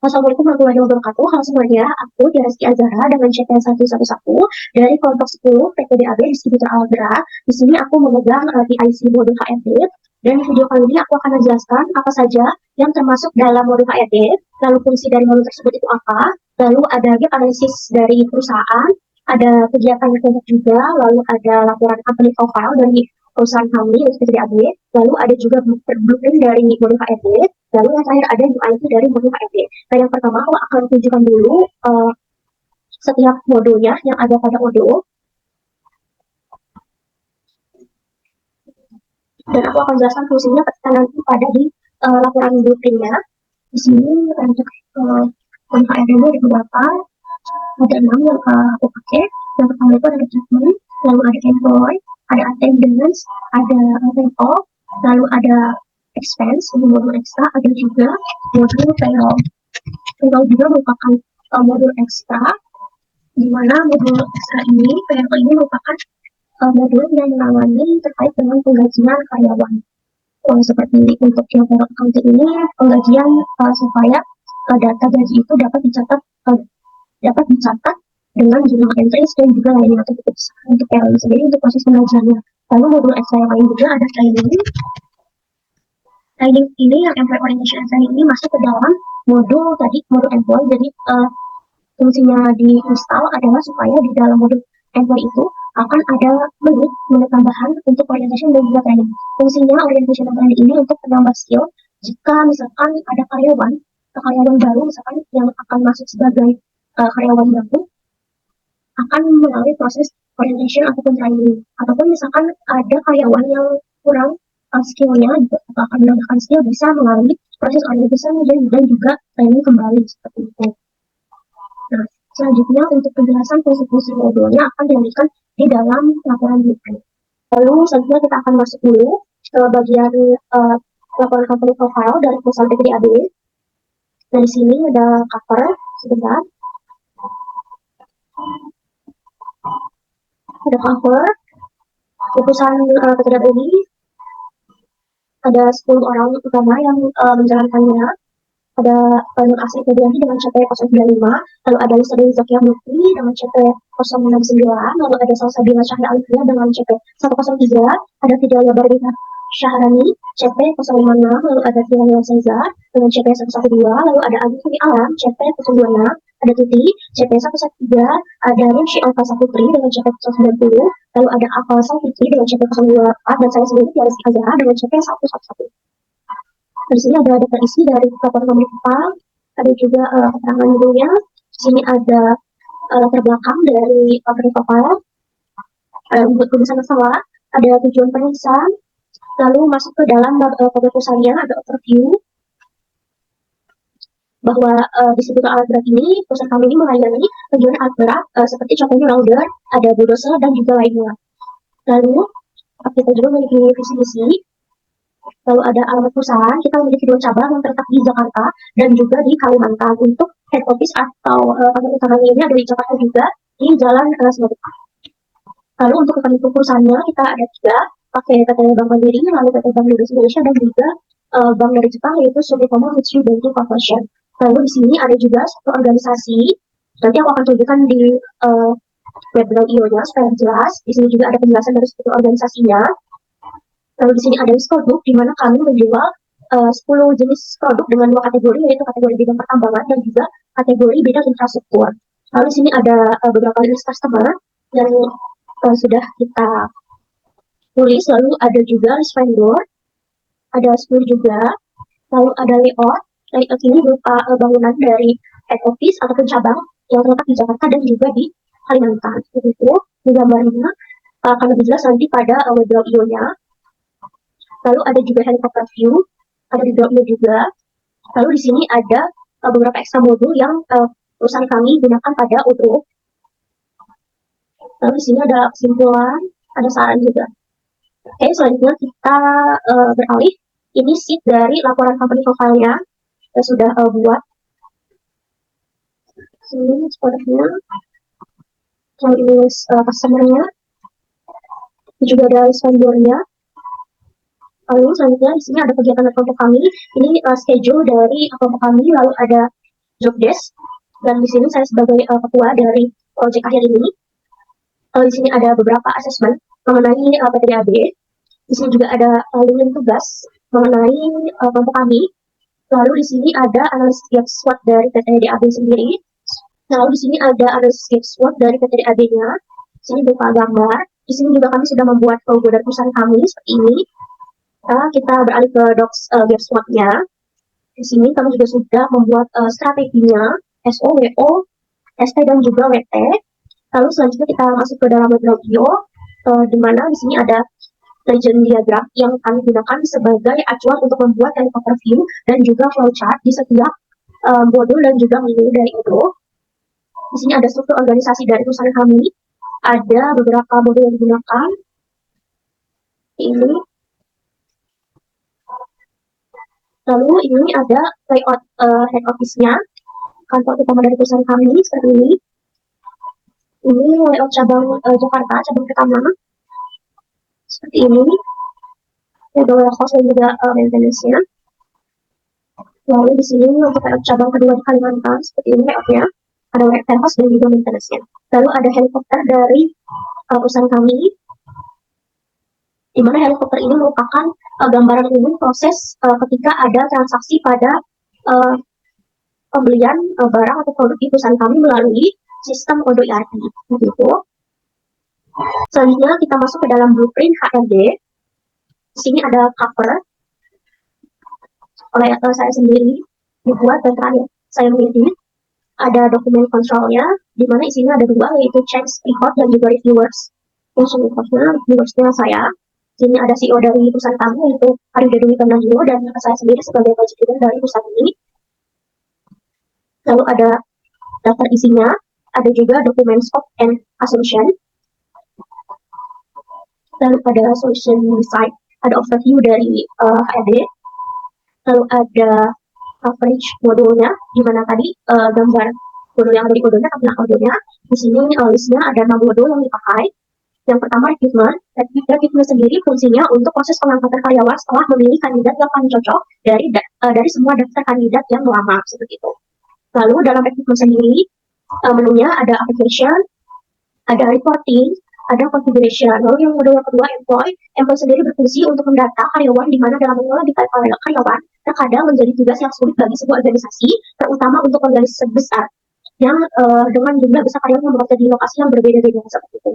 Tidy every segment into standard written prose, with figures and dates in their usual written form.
Assalamualaikum warahmatullahi wabarakatuh. Halo semuanya, aku Tiareski Azhara dengan CPN 111 dari kelompok 10 PPDAB Distributor Algebra. Di sini aku memegang PIC modul HRD, dan di video kali ini aku akan menjelaskan apa saja yang termasuk dalam modul HRD, lalu fungsi dari modul tersebut itu apa, lalu ada gap analysis dari perusahaan, ada kegiatan kelompok juga, lalu ada laporan company profile dari perusahaan kami, yaitu PPDAB, lalu ada juga blueprint dari modul HRD, lalu yang terakhir ada UIT dari modul HRD. Nah, yang pertama aku akan tunjukkan dulu setiap modulnya yang ada pada modul, dan aku akan jelaskan fungsinya ketika nanti pada di laporan blueprintnya. Di sini untuk modul HRD ada beberapa, ada 6 yang aku pakai. Yang pertama itu ada recruitment, lalu ada employee, ada attendance, ada tempo, lalu ada expense, ini modul ekstra, ada juga modul payroll. Payroll juga merupakan modul ekstra, di mana modul ekstra ini, payroll ini merupakan modul yang menangani terkait dengan penggajian karyawan. Seperti untuk yang payroll accounting ini, penggajian supaya data gaji itu dapat dicatat dengan jumlah entries dan juga lainnya untuk payroll sendiri untuk proses penggajiannya. Lalu modul ekstra yang lain juga ada training. Training ini yang employee orientation and training ini masuk ke dalam modul tadi, modul employee. Jadi fungsinya di install adalah supaya di dalam modul employee itu akan ada menu tambahan untuk orientation dan juga training. Fungsinya orientation dan training ini untuk menambah skill jika misalkan ada karyawan baru misalkan yang akan masuk sebagai karyawan baru, akan melalui proses orientation ataupun training. Ataupun misalkan ada karyawan yang kurang skillnya gitu, atau akan menambahkan skill, bisa melalui proses orientation dan juga training kembali seperti itu. Nah, selanjutnya untuk penjelasan fungsi-fungsi modulnya akan dilanjutkan di dalam laporan blueprint. Lalu selanjutnya kita akan masuk dulu ke bagian laporan company profile dari perusahaan PPDAB. Nah, di sini ada cover sebentar. Ada cover perusahaan PPDAB ini, ada 10 orang utama yang menjalankannya. Ada Nur Asri Febrianti dengan CP 095, lalu ada Lestari Zakia Mukti dengan CP 069, lalu ada Salsabila Syahra Alifia dengan CP 103, ada Fidelia Barbita Syahrani CP 056, lalu ada Fidelia Cesar dengan CP 112, lalu ada Adi Fumi Alam CP 026, ada Tuti CP 113, ada Rinshi Alfa Saputri dengan CP 190, lalu ada Akal Salfitri dengan CP 024, dan saya sendiri Tiareski Azhara dengan CP 111. Di sini ada data isi dari laporan company profile, ada juga keterangan judulnya. Di sini ada latar belakang dari company profile, buat tulisan masalah, ada tujuan penulisan, lalu masuk ke dalam perusahaannya, ada overview bahwa distributor alat berat ini, perusahaan kami ini melayani penjualan alat berat seperti contohnya loader, ada bulldozer dan juga lainnya. Lalu kita juga memiliki visi misi. Lalu ada alamat perusahaan, kita memiliki 2 cabang yang terletak di Jakarta dan juga di Kalimantan. Untuk head office atau kantor utamanya ini ada di Jakarta juga, di Jalan Semerupa. Lalu untuk rekening perusahaannya kita ada 3, pakai PT Bank Mandiri, lalu PT Bank Indonesia, dan juga bank dari Jepang, yaitu Sumitomo Mitsui Banking Corporation. Lalu di sini ada juga satu organisasi, nanti aku akan tunjukkan di website IO-nya supaya jelas. Di sini juga ada penjelasan dari satu organisasinya. Lalu di sini ada list produk, di mana kami menjual 10 jenis produk dengan 2 kategori, yaitu kategori bidang pertambangan dan juga kategori bidang infrastruktur. Lalu di sini ada beberapa list customer yang sudah kita tulis, lalu ada juga list vendor, ada 10 juga, lalu ada layout. Layout ini berupa bangunan dari head office ataupun cabang yang terletak di Jakarta dan juga di Kalimantan. Itu di gambarnya akan lebih jelas nanti pada website IO-nya. Lalu ada juga helicopter view, ada di dropnya juga. Lalu di sini ada beberapa ekstra modul yang perusahaan kami gunakan pada UTU. Lalu di sini ada kesimpulan, ada saran juga. Oke, selanjutnya kita beralih. Ini sheet dari laporan company profile-nya kita sudah buat. Sini sepertinya. Lalu ini customer-nya. Ini juga ada list vendor-nya. Lalu selanjutnya di sini ada kegiatan kelompok kami. Ini schedule dari kelompok kami. Lalu ada job desk, dan di sini saya sebagai ketua dari proyek akhir ini. Di sini ada beberapa asesmen mengenai PTDAB. Di sini juga ada link tugas mengenai kelompok kami. Lalu di sini ada analisis gap SWOT dari PTDAB sendiri. Lalu di sini ada analisis gap SWOT dari PTDAB-nya. Di sini berupa gambar. Di sini juga kami sudah membuat logo dari perusahaan kami seperti ini. Kita beralih ke docs gap SWOT-nya. Di sini kami juga sudah membuat strateginya, SO, WO, ST, dan juga WT. Lalu selanjutnya kita masuk ke dalam audio, di mana di sini ada legend diagram yang kami gunakan sebagai acuan untuk membuat helicopter view dan juga flowchart di setiap modul dan juga menu dari itu. Di sini ada struktur organisasi dari perusahaan kami, ada beberapa modul yang digunakan. Ini. Lalu ini ada layout head office-nya, kantor utama dari perusahaan kami seperti ini. Ini layout cabang Jakarta, cabang pertama. Seperti ini. Ada warehouse dan juga maintenance-nya. Lalu di sini untuk layout cabang kedua di Kalimantan, seperti ini layoutnya. Ada warehouse dan juga maintenance-nya. Lalu ada helikopter dari perusahaan kami, di mana helikopter ini merupakan gambaran umum proses ketika ada transaksi pada pembelian barang atau produk di perusahaan kami melalui sistem Odoo ERP. Begitu. Selanjutnya kita masuk ke dalam blueprint HRD. Di sini ada cover oleh saya sendiri dibuat dan terakhir saya mengedit. Ada dokumen kontrolnya, di mana isinya ada dua, yaitu checks, record, dan juga reviewers. Yang reviewersnya saya. Sini ada CEO dari perusahaan kami, yaitu Arida Dwi Kandanggio, dan saya sendiri sebagai project leader dari perusahaan ini. Lalu ada daftar isinya, ada juga dokumen scope and assumption. Lalu ada solution design, ada overview dari HRD. Lalu ada coverage modulnya, di mana tadi gambar modul yang ada di kodenya, tampilan kodenya. Di sini listnya ada 6 modul yang dipakai. Yang pertama, recruitment. Recruitment sendiri fungsinya untuk proses pengangkatan karyawan setelah memilih kandidat yang paling cocok dari semua daftar kandidat yang melamar, seperti itu. Lalu dalam recruitment sendiri, menunya ada application, ada reporting, ada configuration. Lalu yang modul kedua, employee sendiri berfungsi untuk mendata karyawan, di mana dalam mengelola data karyawan terkadang menjadi tugas yang sulit bagi sebuah organisasi, terutama untuk organisasi besar yang dengan jumlah besar karyawan yang bekerja di lokasi yang berbeda-beda, seperti itu.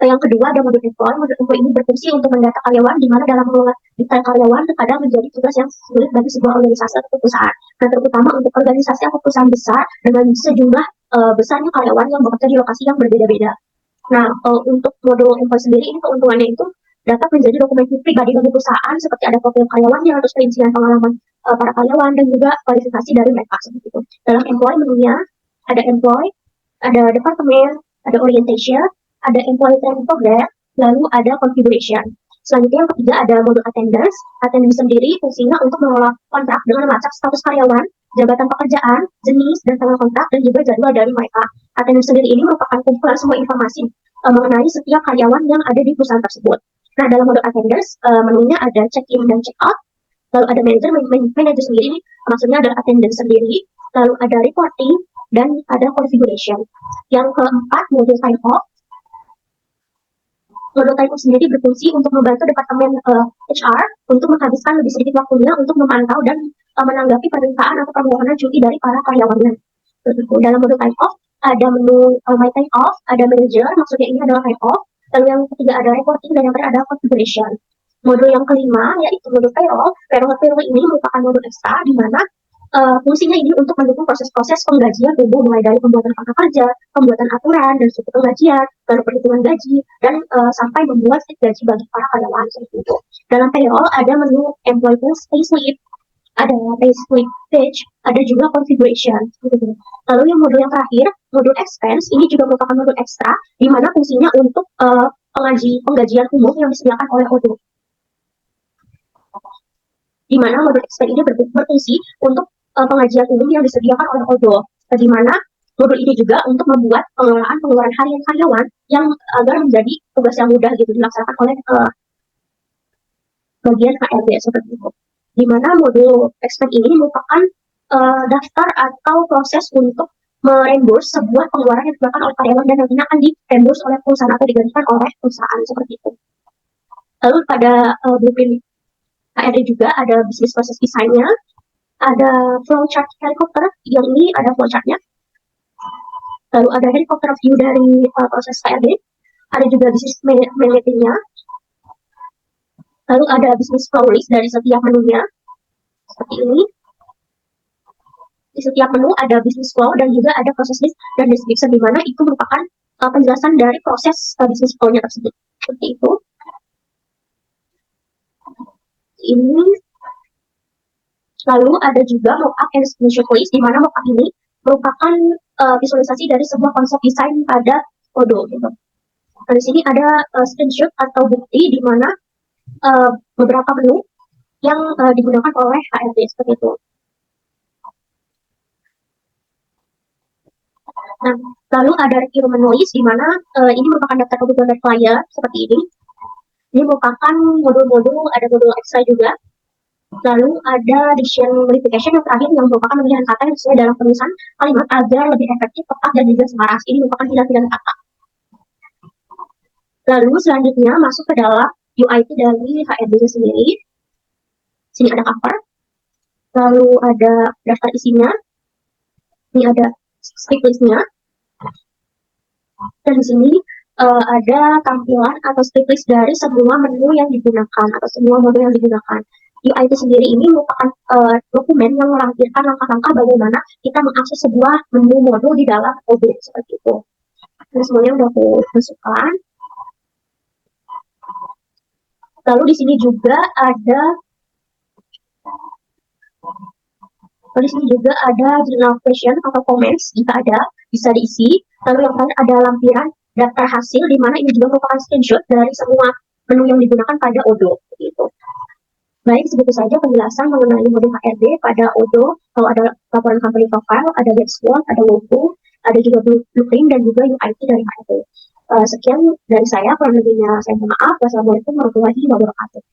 Yang kedua ada modul employee. Modul employee ini berfungsi untuk mendata karyawan, di mana dalam mengelola data karyawan terkadang menjadi tugas yang sulit bagi sebuah organisasi atau perusahaan, dan terutama untuk organisasi atau perusahaan besar dengan sejumlah besarnya karyawan yang bekerja di lokasi yang berbeda-beda. Nah, untuk modul employee sendiri ini keuntungannya itu dapat menjadi dokumen pribadi bagi perusahaan, seperti ada profil karyawannya, terus perincian pengalaman para karyawan, dan juga kualifikasi dari mereka, seperti itu. Dalam employee menunya ada employee, ada departemen, ada orientation, ada employee training program, lalu ada configuration. Selanjutnya yang ketiga ada modul attendance. Attendance sendiri fungsinya untuk mengelola kontrak dengan melacak status karyawan, jabatan pekerjaan, jenis dan tanggal kontrak, dan juga jadwal dari mereka. Attendance sendiri ini merupakan kumpulan semua informasi mengenai setiap karyawan yang ada di perusahaan tersebut. Nah, dalam modul attendance, menunya ada check-in dan check-out, lalu ada manager sendiri, maksudnya adalah attendance sendiri, lalu ada reporting, dan ada configuration. Yang keempat, modul time off. Modul time off sendiri berfungsi untuk membantu departemen HR untuk menghabiskan lebih sedikit waktunya untuk memantau dan menanggapi permintaan atau permohonan cuti dari para karyawannya. Dalam modul time off ada menu my time off, ada manager, maksudnya ini adalah time off. Lalu yang ketiga ada reporting, dan yang terakhir ada configuration. Modul yang kelima yaitu modul payroll. Payroll ini merupakan modul ekstra, di mana fungsinya ini untuk mendukung proses-proses penggajian tubuh, mulai dari pembuatan kontrak kerja, pembuatan aturan dan struktur penggajian, lalu perhitungan gaji, dan sampai membuat slip gaji bagi para karyawan, seperti itu. Dalam payroll ada menu employee payslip, ada payslip page, ada juga configuration, gitu. Lalu yang modul yang terakhir, modul expense, ini juga merupakan modul ekstra, di mana fungsinya untuk penggajian umum yang disediakan oleh Odoo. Di mana modul expense ini berfungsi untuk pengajian umum yang disediakan oleh Odoo, di mana modul ini juga untuk membuat pengeluaran harian karyawan yang agar menjadi tugas yang mudah gitu dilaksanakan oleh bagian HRD, seperti itu. Di mana modul expense ini merupakan daftar atau proses untuk mereimburse sebuah pengeluaran yang dilakukan oleh karyawan dan nantinya akan direimburse oleh perusahaan atau digantikan oleh perusahaan seperti itu. Lalu pada blueprint HRD juga ada business process design-nya, ada flowchart helikopter, yang ini ada flowchart-nya. Lalu ada helikopter view dari proses HRD, ada juga business mapping-nya. Lalu ada business flow list dari setiap menunya, seperti ini. Di setiap menu ada business flow dan juga ada process list dan description, di mana itu merupakan penjelasan dari proses business flow-nya tersebut. Seperti itu. Ini. Lalu ada juga mockup and screenshot list, di mana mockup ini merupakan visualisasi dari sebuah konsep desain pada Odoo gitu. Nah, di sini ada screenshot atau bukti di mana beberapa menu yang digunakan oleh HRD seperti itu. Nah, lalu ada requirement list, di mana ini merupakan daftar kebutuhan dari klien seperti ini. Ini merupakan modul-modul, ada modul extra juga. Lalu ada diction modification yang terakhir, yang merupakan pemilihan kata yang sesuai dalam penulisan kalimat agar lebih efektif, tepat, dan juga selaras. Ini merupakan pilihan-pilihan kata. Lalu selanjutnya masuk ke dalam UIT dari HRD sendiri. Sini ada cover. Lalu ada daftar isinya. Ini ada script list-nya. Dan di sini ada tampilan atau script list dari semua menu yang digunakan atau semua modul yang digunakan. UIT sendiri ini merupakan dokumen yang melampirkan langkah-langkah bagaimana kita mengakses sebuah menu modul di dalam Odoo seperti itu. Nah, semuanya udah aku masukkan. Lalu di sini juga ada general question atau comments, jika ada bisa diisi. Lalu yang terakhir ada lampiran daftar hasil, di mana ini juga merupakan screenshot dari semua menu yang digunakan pada Odoo. Gitu. Baik, segitu saja penjelasan mengenai modul HRD pada Odoo. Kalau ada laporan company profile, ada dashboard, ada logo, ada juga blueprint dan juga UIT dari HRD. Sekian dari saya, kurang lebihnya saya mohon maaf. Wassalamualaikum warahmatullahi wabarakatuh.